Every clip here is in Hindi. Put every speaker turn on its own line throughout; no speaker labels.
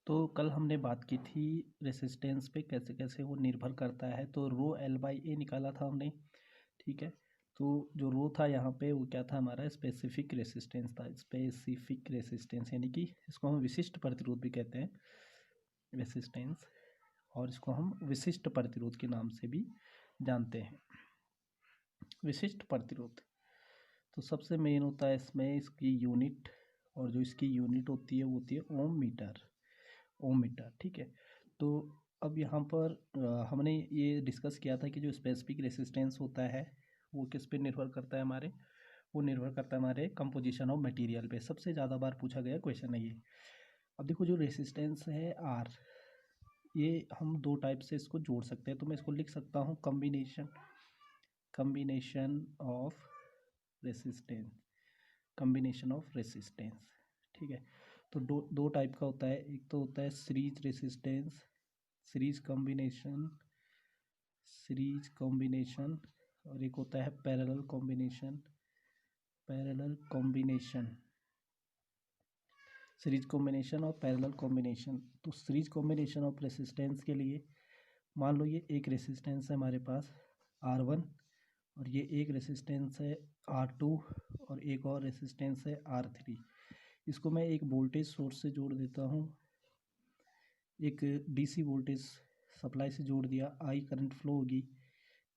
तो कल हमने बात की थी रेसिस्टेंस पे कैसे कैसे वो निर्भर करता है। तो रो एल बाई ए निकाला था हमने, ठीक है। तो जो रो था यहाँ पे वो क्या था, हमारा स्पेसिफिक रेसिस्टेंस था। स्पेसिफिक रेसिस्टेंस यानी कि इसको हम विशिष्ट प्रतिरोध भी कहते हैं, रेसिस्टेंस, और इसको हम विशिष्ट प्रतिरोध के नाम से भी जानते हैं। विशिष्ट प्रतिरोध तो सबसे मेन होता है इसमें इसकी यूनिट, और जो इसकी यूनिट होती है वो होती है ओम मीटर, ओम मीटर, ठीक है। तो अब यहाँ पर हमने ये डिस्कस किया था कि जो स्पेसिफिक रेसिस्टेंस होता है वो किस पे निर्भर करता है हमारे, वो निर्भर करता है हमारे कंपोजिशन ऑफ मटेरियल पे। सबसे ज़्यादा बार पूछा गया क्वेश्चन है ये। अब देखो जो रेसिस्टेंस है आर, ये हम दो टाइप से इसको जोड़ सकते हैं। तो मैं इसको लिख सकता हूँ combination of resistance, combination of resistance, ठीक है। तो दो टाइप का होता है, एक तो होता है सीरीज रेसिस्टेंस, सीरीज कॉम्बिनेशन, और एक होता है पैरेलल कॉम्बिनेशन, सीरीज कॉम्बिनेशन और पैरेलल कॉम्बिनेशन। तो सीरीज कॉम्बिनेशन ऑफ रेसिस्टेंस के लिए मान लो ये एक रेसिस्टेंस है हमारे पास R1, और ये एक रेसिस्टेंस है R2, और एक और रेसिस्टेंस है R3। इसको मैं एक वोल्टेज सोर्स से जोड़ देता हूँ, एक डीसी वोल्टेज सप्लाई से जोड़ दिया, आई करंट फ्लो होगी,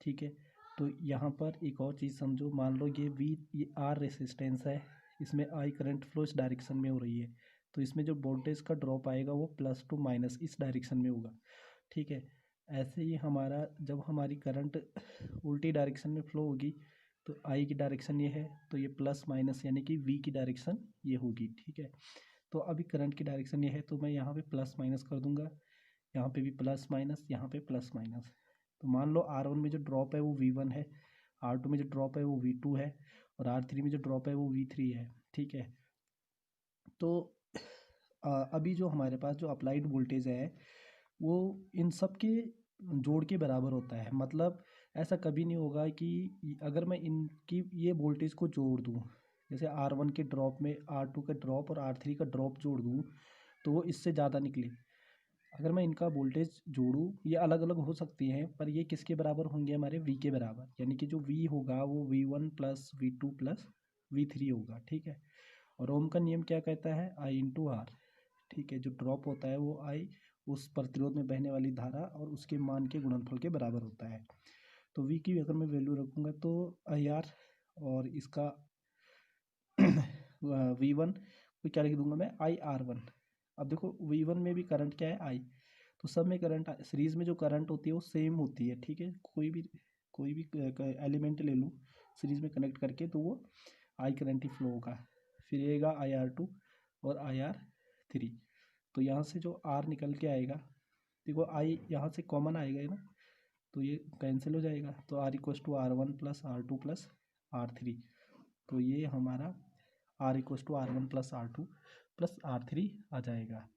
ठीक है। तो यहाँ पर एक और चीज़ समझो, मान लो ये आर रेसिस्टेंस है, इसमें आई करंट फ्लो इस डायरेक्शन में हो रही है, तो इसमें जो वोल्टेज का ड्रॉप आएगा वो प्लस टू माइनस इस डायरेक्शन में होगा, ठीक है। ऐसे ही हमारा जब हमारी करंट उल्टी डायरेक्शन में फ्लो होगी तो आई की डायरेक्शन ये है, तो ये प्लस माइनस यानी कि वी की डायरेक्शन ये होगी, ठीक है। तो अभी करंट की डायरेक्शन ये है, तो मैं यहाँ पे प्लस माइनस कर दूंगा, यहाँ पे भी प्लस माइनस, यहाँ पे प्लस माइनस। तो मान लो R1 में जो ड्रॉप है वो V1 है, R2 में जो ड्रॉप है वो V2 है, और R3 में जो ड्रॉप है वो V3 है, ठीक है। तो अभी जो हमारे पास जो अप्लाइड वोल्टेज है वो इन सब के जोड़ के बराबर होता है। मतलब ऐसा कभी नहीं होगा कि अगर मैं इनकी ये वोल्टेज को जोड़ दूँ, जैसे R1 के ड्रॉप में R2 का ड्रॉप और R3 का ड्रॉप जोड़ दूँ तो वो इससे ज़्यादा निकले। अगर मैं इनका वोल्टेज जोड़ूँ, ये अलग अलग हो सकती हैं पर ये किसके बराबर होंगे, हमारे V के बराबर, यानी कि जो V होगा वो V1 plus V2 plus V3 होगा, ठीक है। और ओम का नियम क्या कहता है, I इंटू आर, ठीक है। जो ड्रॉप होता है वो I उस प्रतिरोध में बहने वाली धारा और उसके मान के गुणनफल के बराबर होता है। तो V की अगर मैं वैल्यू रखूँगा तो IR, और इसका V1 को क्या लिख दूंगा मैं, IR1। अब देखो V1 में भी करंट क्या है, I, तो सब में करंट, सीरीज में जो करंट होती है वो सेम होती है, ठीक है। कोई भी एलिमेंट ले लूँ सीरीज में कनेक्ट करके तो वो I करंट ही फ्लो होगा। फिर आएगा IR2 और IR3। तो यहाँ से जो R निकल के आएगा, देखो I यहाँ से कॉमन आएगा ना, तो ये कैंसिल हो जाएगा, तो R equals to R1 plus R2 plus R3। तो ये हमारा R equals to R1 plus R2 plus R3 आ जाएगा।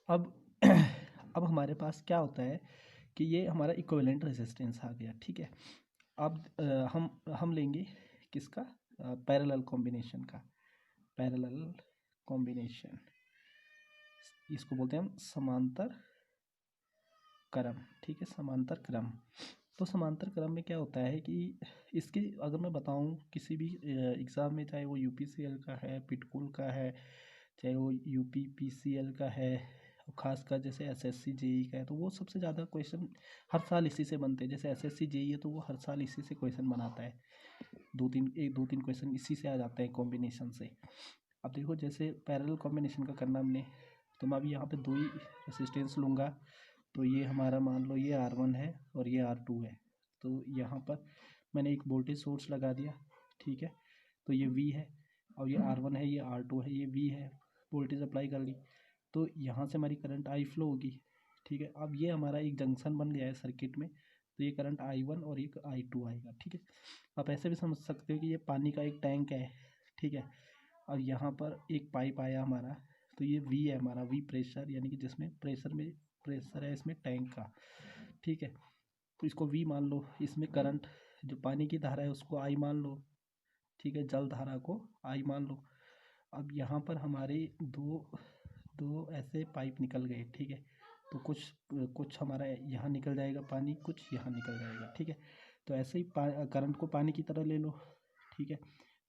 अब अब हमारे पास क्या होता है कि ये हमारा इक्विवेलेंट रेजिस्टेंस आ गया, ठीक है। अब हम लेंगे किसका, पैरेलल कॉम्बिनेशन का, पैरेलल कॉम्बिनेशन, इसको बोलते हैं हम समांतर क्रम, ठीक है, समांतर क्रम। तो समांतर क्रम में क्या होता है कि इसकी अगर मैं बताऊं किसी भी एग्ज़ाम में, चाहे वो UPCL का है, पिटकुल का है, चाहे वो UPPCL का है, खासकर जैसे SSC JEE का है, तो वो सबसे ज़्यादा क्वेश्चन हर साल इसी से बनते हैं। जैसे SSC JEE है तो वो हर साल इसी से क्वेश्चन बनाता है, दो तीन क्वेश्चन इसी से आ जाते हैं कॉम्बिनेशन से। अब देखो जैसे पैरेलल कॉम्बिनेशन का करना हमने, तो मैं अभी यहाँ पे दो ही रेसिस्टेंस लूँगा। तो ये हमारा मान लो ये R1 है और ये R2 है, तो यहाँ पर मैंने एक वोल्टेज सोर्स लगा दिया, ठीक है। तो ये V है, और ये R1 है, ये R2 है, ये V है, वोल्टेज अप्लाई कर ली, तो यहाँ से हमारी करंट I फ्लो होगी, ठीक है। अब ये हमारा एक जंक्शन बन गया है सर्किट में, तो ये करंट I1 और एक I2 आएगा, ठीक है। आप ऐसे भी समझ सकते हो कि ये पानी का एक टैंक है, ठीक है। और यहाँ पर एक पाइप आया हमारा, तो ये V है हमारा, V प्रेशर, यानी कि जिसमें प्रेशर है इसमें टैंक का, ठीक है। तो इसको V मान लो, इसमें करंट जो पानी की धारा है उसको I मान लो, ठीक है, जल धारा को I मान लो। अब यहाँ पर हमारे दो दो ऐसे पाइप निकल गए, ठीक है। तो कुछ हमारा यहाँ निकल जाएगा पानी, कुछ यहाँ निकल जाएगा, ठीक है। तो ऐसे ही करंट को पानी की तरह ले लो, ठीक है।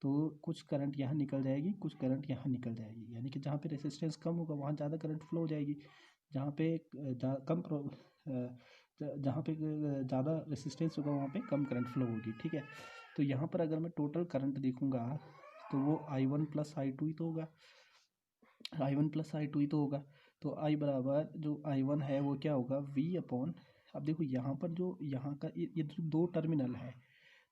तो कुछ करंट यहाँ निकल जाएगी, कुछ करंट यहाँ निकल जाएगी, यानी कि जहाँ पे रेसिस्टेंस कम होगा वहाँ ज़्यादा करंट फ्लो हो जाएगी, जहाँ पे जहाँ पे ज़्यादा रेसिस्टेंस होगा वहाँ पे कम करंट फ्लो होगी, ठीक है। तो यहाँ पर अगर मैं टोटल करंट देखूँगा तो वो I1 प्लस I2 ही तो होगा, I1 प्लस I2 ही तो होगा। तो I बराबर जो I1 है वो क्या होगा, V अपॉन, अब देखो यहाँ पर जो यहाँ का ये जो दो टर्मिनल है,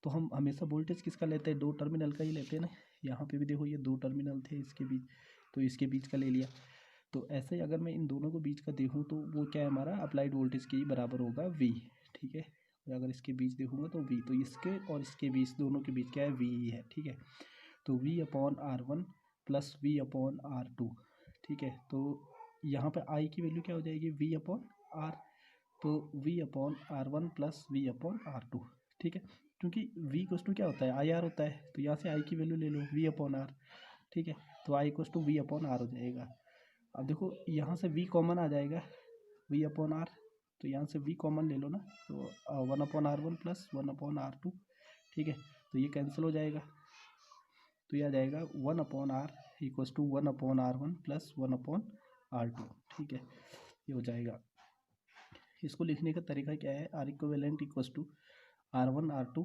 तो हम हमेशा वोल्टेज किसका लेते हैं, दो टर्मिनल का ही लेते हैं ना। यहाँ पे भी देखो ये दो टर्मिनल थे इसके बीच, तो इसके बीच का ले लिया। तो ऐसे ही अगर मैं इन दोनों को बीच का देखूँ तो वो क्या है, हमारा अप्लाइड वोल्टेज के बराबर होगा V, ठीक है। और अगर इसके बीच देखूँगा तो V, तो इसके और इसके बीच दोनों के बीच क्या है, V ही है, ठीक है। तो V upon R1 plus V upon R2, ठीक है। तो यहाँ पे I की वैल्यू क्या हो जाएगी, V अपॉन R, तो V upon R1 plus V upon R2, ठीक है। क्योंकि V इक्वल्स टू क्या होता है, IR होता है, तो यहाँ से I की वैल्यू ले लो V अपॉन R, ठीक है। तो I equals to V upon R हो जाएगा। अब देखो यहाँ से V कॉमन आ जाएगा, V अपॉन R, तो यहाँ से V कॉमन ले लो ना, तो 1 upon R1 plus 1 upon R2, ठीक है। तो ये कैंसिल हो जाएगा, तो ये आ जाएगा 1 upon R equals to 1 upon R1 plus 1 upon R2, ठीक है। ये हो जाएगा। इसको लिखने का तरीका क्या है, R equivalent equals to R1 R2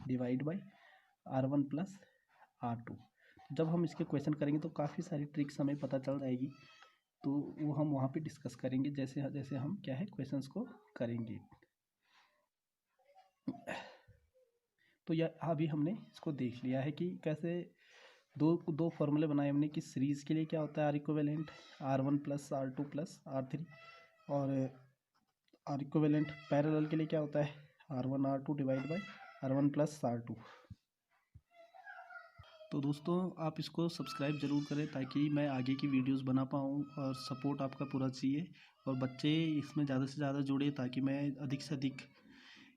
divide by R1 plus R2। जब हम इसके क्वेश्चन करेंगे तो काफ़ी सारी ट्रिक्स हमें पता चल जाएगी, तो वो हम वहाँ पे डिस्कस करेंगे जैसे जैसे हम क्या है क्वेश्चंस को करेंगे। तो यह अभी हमने इसको देख लिया है कि कैसे दो फॉर्मूले बनाए हमने कि सीरीज़ के लिए क्या होता है are equivalent R1 plus R2 plus R3, और आर इक्विवेलेंट पैरेलल के लिए क्या होता है R1 R2 divide by R1 plus R2। तो दोस्तों आप इसको सब्सक्राइब ज़रूर करें ताकि मैं आगे की वीडियोस बना पाऊँ, और सपोर्ट आपका पूरा चाहिए, और बच्चे इसमें ज़्यादा से ज़्यादा जुड़े ताकि मैं अधिक से अधिक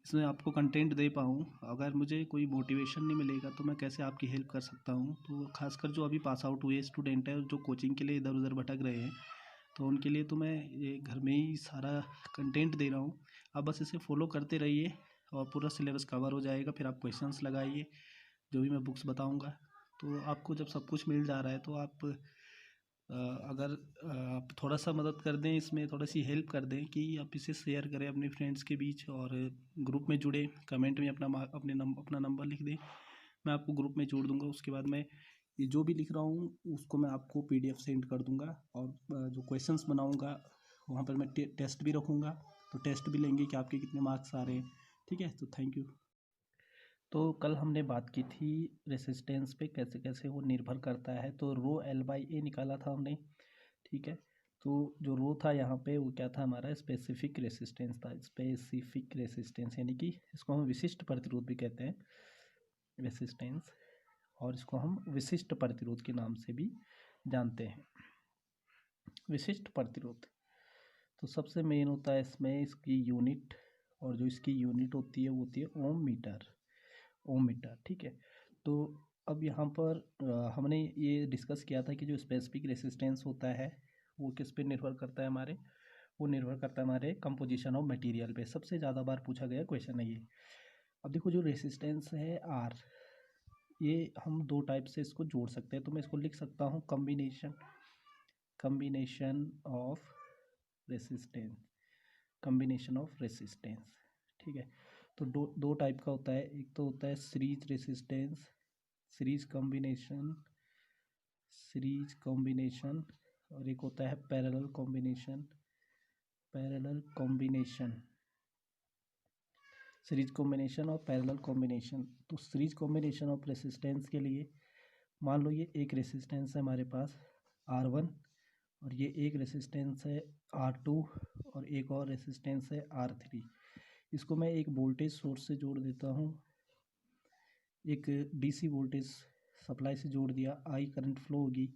इसमें आपको कंटेंट दे पाऊँ। अगर मुझे कोई मोटिवेशन नहीं मिलेगा तो मैं कैसे आपकी हेल्प कर सकता हूँ। तो खासकर जो अभी पास आउट हुए स्टूडेंट हैं जो कोचिंग के लिए इधर उधर भटक रहे हैं, तो उनके लिए तो मैं ये घर में ही सारा कंटेंट दे रहा हूँ। आप बस इसे फॉलो करते रहिए और पूरा सिलेबस कवर हो जाएगा। फिर आप क्वेश्चंस लगाइए जो भी मैं बुक्स बताऊँगा। तो आपको जब सब कुछ मिल जा रहा है तो आप अगर आप थोड़ा सा मदद कर दें, इसमें थोड़ी सी हेल्प कर दें कि आप इसे शेयर करें अपने फ्रेंड्स के बीच, और ग्रुप में जुड़े, कमेंट में अपना नंबर लिख दें, मैं आपको ग्रुप में जोड़ दूंगा। उसके बाद मैं ये जो भी लिख रहा हूँ उसको मैं आपको PDF सेंड कर दूंगा, और जो क्वेश्चंस बनाऊंगा वहाँ पर मैं टेस्ट भी रखूँगा, तो टेस्ट भी लेंगे कि आपके कितने मार्क्स आ रहे हैं, ठीक है। तो थैंक यू। तो कल हमने बात की थी रेसिस्टेंस पे कैसे कैसे वो निर्भर करता है, तो रो L/A निकाला था हमने, ठीक है। तो जो रो था यहाँ पे वो क्या था, हमारा स्पेसिफिक रेसिस्टेंस था, स्पेसिफिक रेसिस्टेंस, यानी कि इसको हम विशिष्ट प्रतिरोध भी कहते हैं, रेसिस्टेंस, और इसको हम विशिष्ट प्रतिरोध के नाम से भी जानते हैं। विशिष्ट प्रतिरोध तो सबसे मेन होता है इसमें इसकी यूनिट, और जो इसकी यूनिट होती है वो होती है ओम मीटर, ठीक है। तो अब यहाँ पर हमने ये डिस्कस किया था कि जो स्पेसिफिक रेसिस्टेंस होता है वो किस पे निर्भर करता है, वो निर्भर करता है हमारे कंपोजिशन ऑफ मटेरियल पे। सबसे ज़्यादा बार पूछा गया क्वेश्चन है ये। अब देखो जो रेसिस्टेंस है R, ये हम दो टाइप से इसको जोड़ सकते हैं, तो मैं इसको लिख सकता हूँ कम्बिनेशन ऑफ रेसिस्टेंस, ठीक है। तो दो टाइप का होता है, एक तो होता है सीरीज रेसिस्टेंस, सीरीज कॉम्बिनेशन, और एक होता है पैरेलल कॉम्बिनेशन, सीरीज कॉम्बिनेशन और पैरेलल कॉम्बिनेशन। तो सीरीज कॉम्बिनेशन ऑफ रेसिस्टेंस के लिए मान लो ये एक रेसिस्टेंस है हमारे पास R1, और ये एक रेसिस्टेंस है R2, और एक और रेसिस्टेंस है R3। इसको मैं एक वोल्टेज सोर्स से जोड़ देता हूँ, एक DC वोल्टेज सप्लाई से जोड़ दिया, I करंट फ्लो होगी,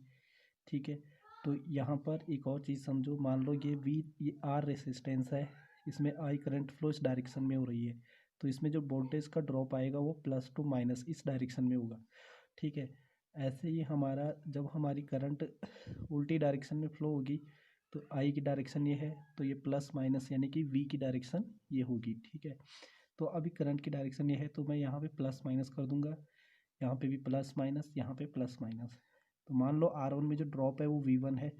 ठीक है। तो यहाँ पर एक और चीज़ समझो, मान लो ये R रेसिस्टेंस है, इसमें I करंट फ्लो इस डायरेक्शन में हो रही है, तो इसमें जो वोल्टेज का ड्रॉप आएगा वो प्लस टू माइनस इस डायरेक्शन में होगा, ठीक है। ऐसे ही हमारा जब हमारी करंट उल्टी डायरेक्शन में फ्लो होगी तो आई की डायरेक्शन ये है, तो ये प्लस माइनस यानी कि वी की डायरेक्शन ये होगी, ठीक है। तो अभी करंट की डायरेक्शन ये है, तो मैं यहाँ पे प्लस माइनस कर दूंगा, यहाँ पे भी प्लस माइनस, यहाँ पे प्लस माइनस। तो मान लो R1 में जो ड्रॉप है वो V1 है,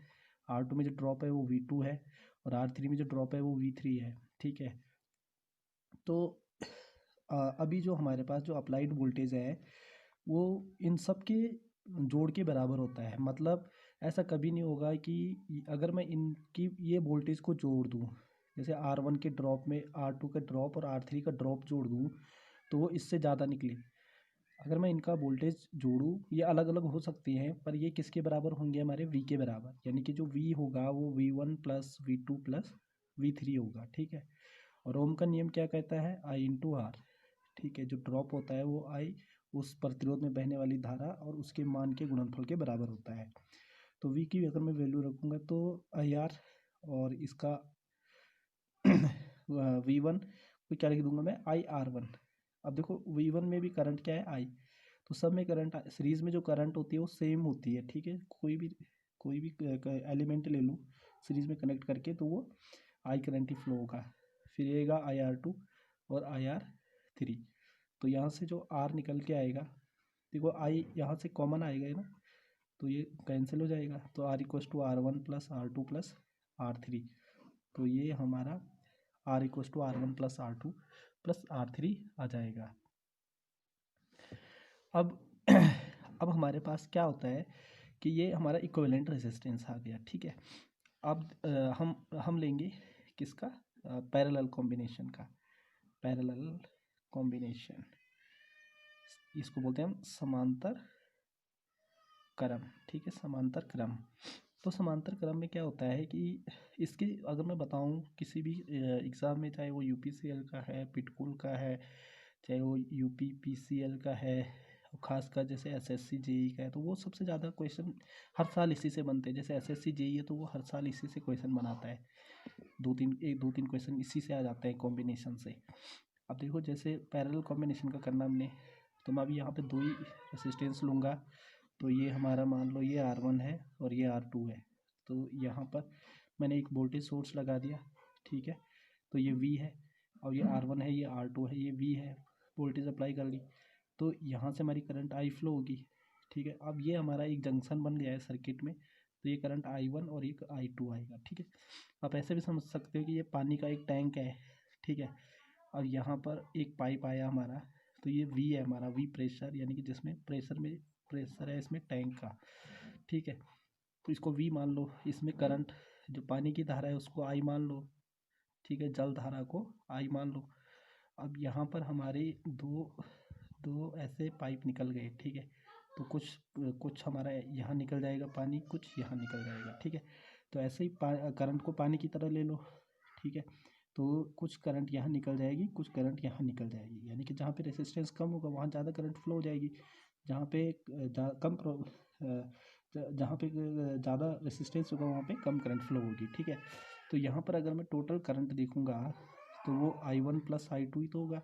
R2 में जो ड्रॉप है वो V2 है, और R3 में जो ड्रॉप है वो V3 है, ठीक है। तो अभी जो हमारे पास जो अप्लाइड वोल्टेज है वो इन सब के जोड़ के बराबर होता है। मतलब ऐसा कभी नहीं होगा कि अगर मैं इनकी ये वोल्टेज को जोड़ दूँ, जैसे R1 के ड्रॉप में R2 का ड्रॉप और R3 का ड्रॉप जोड़ दूँ तो वो इससे ज़्यादा निकले। अगर मैं इनका वोल्टेज जोड़ूँ, ये अलग अलग हो सकती हैं पर ये किसके बराबर होंगे, हमारे V के बराबर, यानी कि जो V होगा वो V1 plus V2 plus V3 होगा, ठीक है। और ओम का नियम क्या कहता है, I इंटू आर, ठीक है। जो ड्रॉप होता है वो I उस प्रतिरोध में बहने वाली धारा और उसके मान के गुणनफल के बराबर होता है। तो V की अगर मैं वैल्यू रखूँगा तो IR और इसका V1 को क्या लिख दूंगा मैं, IR1। अब देखो V1 में भी करंट क्या है, I, तो सब में करंट, सीरीज में जो करंट होती है वो सेम होती है, ठीक है। कोई भी एलिमेंट ले लूँ सीरीज में कनेक्ट करके तो वो I करंट ही फ्लो होगा। फिर आएगा IR2 और IR3। तो यहाँ से जो R निकल के आएगा, देखो I यहाँ से कॉमन आएगा ना, तो ये कैंसिल हो जाएगा, तो R equals to R1 plus R2 plus R3। तो ये हमारा R equals to R1 plus R2 plus R3 आ जाएगा। अब अब हमारे पास क्या होता है कि ये हमारा इक्विवेलेंट रेजिस्टेंस आ गया, ठीक है। अब हम लेंगे किसका, पैरेलल कॉम्बिनेशन का। पैरेलल कॉम्बिनेशन, इसको बोलते हैं हम समांतर क्रम, ठीक है, समांतर क्रम। तो समांतर क्रम में क्या होता है कि इसकी अगर मैं बताऊं किसी भी एग्ज़ाम में, चाहे वो UPCL का है, पिटकुल का है, चाहे वो UPPCL का है, और खासकर जैसे SSC JEE का है, तो वो सबसे ज़्यादा क्वेश्चन हर साल इसी से बनते हैं। जैसे SSC JEE है तो वो हर साल इसी से क्वेश्चन बनाता है, दो तीन क्वेश्चन इसी से आ जाते हैं कॉम्बिनेशन से। अब देखो जैसे पैरेलल कॉम्बिनेशन का करना हमने, तो मैं अभी यहाँ पे दो ही रेसिस्टेंस लूँगा। तो ये हमारा मान लो ये R1 है और ये R2 है। तो यहाँ पर मैंने एक वोल्टेज सोर्स लगा दिया, ठीक है। तो ये V है और ये R1 है, ये R2 है, ये V है, वोल्टेज अप्लाई कर ली। तो यहाँ से हमारी करंट I फ्लो होगी, ठीक है। अब ये हमारा एक जंक्शन बन गया है सर्किट में, तो ये करंट I1 और एक I2 आएगा, ठीक है। आप ऐसे भी समझ सकते हो कि ये पानी का एक टैंक है, ठीक है। और यहाँ पर एक पाइप आया हमारा, तो ये V है हमारा, V प्रेशर, यानी कि जिसमें प्रेशर है इसमें टैंक का, ठीक है। तो इसको V मान लो, इसमें करंट जो पानी की धारा है उसको I मान लो, ठीक है, जल धारा को I मान लो। अब यहाँ पर हमारे दो दो ऐसे पाइप निकल गए, ठीक है। तो कुछ कुछ हमारा यहाँ निकल जाएगा पानी, कुछ यहाँ निकल जाएगा, ठीक है। तो ऐसे ही करंट को पानी की तरह ले लो, ठीक है। तो कुछ करंट यहाँ निकल जाएगी, कुछ करंट यहाँ निकल जाएगी, यानी कि जहाँ पे रेजिस्टेंस कम होगा वहाँ ज़्यादा करंट फ्लो हो जाएगी, जहाँ पे जहाँ पे ज़्यादा रेजिस्टेंस होगा वहाँ पे कम करंट फ्लो होगी, ठीक है। तो यहाँ पर अगर मैं टोटल करंट देखूँगा तो वो I1 प्लस I2 ही तो होगा,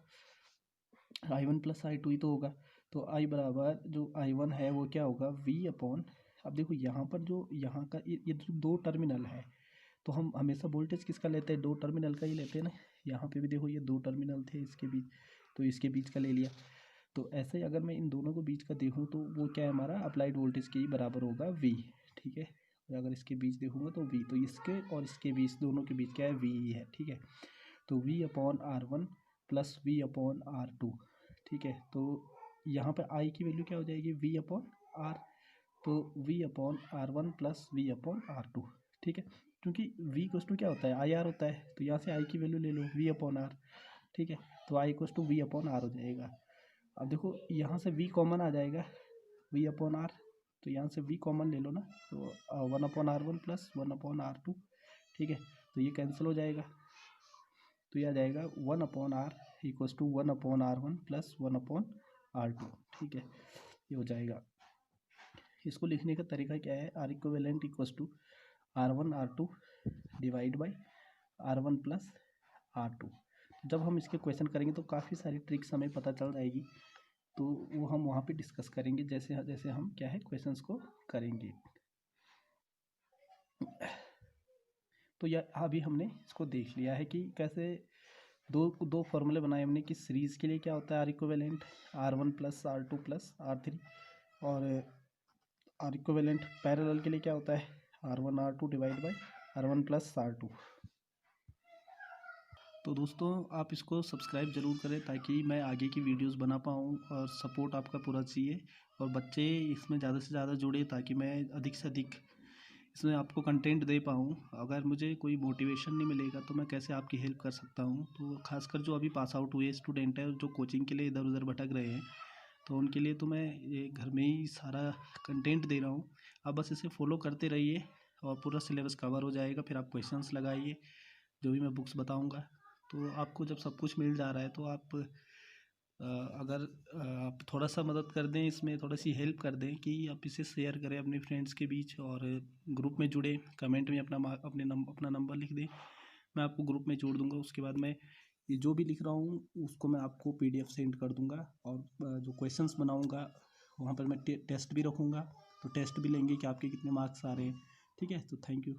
I1 प्लस I2 ही तो होगा। तो I बराबर जो I1 है वो क्या होगा, V अपॉन, अब देखो यहाँ पर जो यहाँ का ये जो दो टर्मिनल है, तो हम हमेशा वोल्टेज किसका लेते हैं, दो टर्मिनल का ही लेते हैं ना। यहाँ पे भी देखो ये दो टर्मिनल थे इसके बीच, तो इसके बीच का ले लिया। तो ऐसे ही अगर मैं इन दोनों को बीच का देखूँ तो वो क्या है, हमारा अप्लाइड वोल्टेज के ही बराबर होगा V, ठीक है। और अगर इसके बीच देखूँगा तो V, तो इसके और इसके बीच दोनों के बीच क्या है, V ही है, ठीक है। तो V upon R1 plus V upon R2, ठीक है। तो यहाँ पर I की वैल्यू क्या हो जाएगी, V अपॉन R, तो V upon R1 plus V upon R2, ठीक है। क्योंकि V इक्वस टू क्या होता है, IR होता है, तो यहाँ से I की वैल्यू ले लो V अपॉन R, ठीक है। तो I equals to V upon R हो जाएगा। अब देखो यहाँ से V कॉमन आ जाएगा, V अपॉन R, तो यहाँ से V कॉमन ले लो ना, तो 1 upon R1 plus 1 upon R2, ठीक है। तो ये कैंसिल हो जाएगा, तो ये आ जाएगा 1 upon R equals to 1 upon R1 plus 1 upon R2, ठीक है। ये हो जाएगा। इसको लिखने का तरीका क्या है, R equivalent equals to R1 R2 divide by R1 plus R2। जब हम इसके क्वेश्चन करेंगे तो काफ़ी सारी ट्रिक्स हमें पता चल जाएगी तो वो हम वहाँ पे डिस्कस करेंगे जैसे जैसे हम क्या है क्वेश्चंस को करेंगे। तो यह अभी हमने इसको देख लिया है कि कैसे दो दो फॉर्मूले बनाए हमने कि सीरीज़ के लिए क्या होता है are equivalent R1 + R2 + R3, और आर इक्विवेलेंट पैरेलल के लिए क्या होता है R1 R2 divide by R1 + R2। तो दोस्तों आप इसको सब्सक्राइब ज़रूर करें ताकि मैं आगे की वीडियोस बना पाऊँ और सपोर्ट आपका पूरा चाहिए, और बच्चे इसमें ज़्यादा से ज़्यादा जुड़े ताकि मैं अधिक से अधिक इसमें आपको कंटेंट दे पाऊँ। अगर मुझे कोई मोटिवेशन नहीं मिलेगा तो मैं कैसे आपकी हेल्प कर सकता हूँ। तो खासकर जो अभी पास आउट हुए स्टूडेंट हैं जो कोचिंग के लिए इधर उधर भटक रहे हैं, तो उनके लिए तो मैं ये घर में ही सारा कंटेंट दे रहा हूँ। आप बस इसे फॉलो करते रहिए और पूरा सिलेबस कवर हो जाएगा। फिर आप क्वेश्चंस लगाइए जो भी मैं बुक्स बताऊँगा। तो आपको जब सब कुछ मिल जा रहा है तो आप अगर आप थोड़ा सा मदद कर दें, इसमें थोड़ी सी हेल्प कर दें कि आप इसे शेयर करें अपने फ्रेंड्स के बीच और ग्रुप में जुड़े, कमेंट में अपना नंबर लिख दें, मैं आपको ग्रुप में जोड़ दूंगा। उसके बाद मैं ये जो भी लिख रहा हूँ उसको मैं आपको PDF सेंड कर दूंगा, और जो क्वेश्चंस बनाऊंगा वहाँ पर मैं टेस्ट भी रखूँगा, तो टेस्ट भी लेंगे कि आपके कितने मार्क्स आ रहे हैं। ठीक है, तो थैंक यू।